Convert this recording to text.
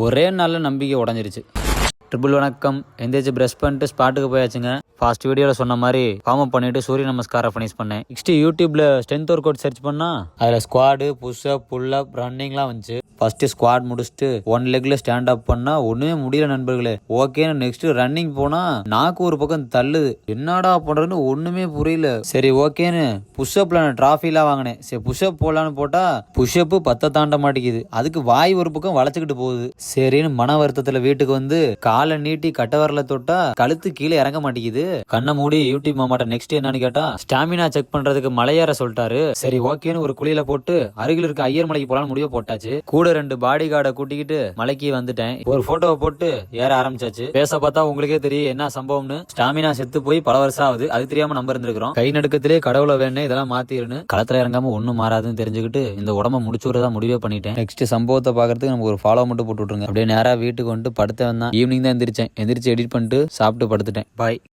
ஒரே நாளில் நம்பிக்கை உடஞ்சிருச்சு. ட்ரிபிள் வணக்கம். எந்திரிச்சு ப்ரெஷ் பண்ணிட்டு ஸ்பாட்டுக்கு போயாச்சுங்க. ஃபாஸ்ட் வீடியோவில் சொன்ன மாதிரி ஃபார்ம் அப் பண்ணிட்டு சூரிய நமஸ்காரம் ஃபினிஷ் பண்ணேன். நெக்ஸ்ட் யூடியூப்ல ஸ்ட்ரென்த் ஒர்க் அவுட் சர்ச் பண்ணா அதில் ஸ்குவாடு, புஷ்அப், புல்அப், ரன்னிங்லாம் வந்துச்சு. ஃபர்ஸ்ட் ஸ்குவாட் முடிச்சுட்டு 1 லெக்ல ஸ்டாண்ட் அப் பண்ணா ஒண்ணுமே முடியல நண்பர்களே. ஓகேன்னு நெக்ஸ்ட் ரன்னிங் போனா நாக்கு ஒரு பக்கம் தள்ளுது. என்னடா பண்றதுன்னு ஒண்ணுமே புரியல. சரி ஓகேன்னு புஷ்அப்ல நான் டிராஃபிலாம் வாங்கினேன். சரி புஷ்அப் போலான்னு போட்டா புஷ்அப் 10 தாண்ட மாட்டேங்குது. அதுக்கு வாய் ஒரு பக்கம் வளைச்சுக்கிட்டு போகுது. சரின்னு மன வருத்தத்துல வீட்டுக்கு வந்து காலை நீட்டி கட்ட வரல தொட்டா கழுத்து கீழே இறங்க மாட்டேங்குது. கண்ணை மூடி யூடியூப் மாமாட்ட நெக்ஸ்ட் என்னன்னு கேட்டா ஸ்டாமினா செக் பண்றதுக்கு மலையேற சொல்லிட்டாரு. சரி ஓகேன்னு ஒரு குழியில போட்டு அருகில் இருக்க ஐயர் மலைக்கு போலான்னு முடிவு போட்டாச்சு. கூட 2 பாடி கார்டை கூட்டிக்கிட்டு மலைக்கு வந்துட்டேன். ஒரு போட்டோவை போட்டு ஏற ஆரம்பிச்சாச்சு. பேச பார்த்தா உங்களுக்கே தெரியும் என்ன சம்பவம்னு. ஸ்டாமினா செத்து போய் பல வருஷம் ஆகுது. அது தெரியாம நம்ப இருந்திருக்கிறோம். கை நடுக்கத்திலே கடவுளை வேணும் இதெல்லாம் மாத்திருன்னு களத்துல இறங்காம ஒண்ணும் மாறாதுன்னு தெரிஞ்சுக்கிட்டு இந்த உடம்ப முடிச்சு விடுறதா முடிவே பண்ணிட்டேன். நெக்ஸ்ட் சம்பவத்தை பாக்குறதுக்கு நமக்கு ஒரு ஃபாலோ மட்டும் போட்டு விட்டுருங்க. அப்படியே நேரா வீட்டுக்கு வந்துட்டு படுத்தேன் தான். ஈவினிங் தான் எந்திரிச்சு எடிட் பண்ணிட்டு சாப்பிட்டு படுத்துட்டேன். பாய்.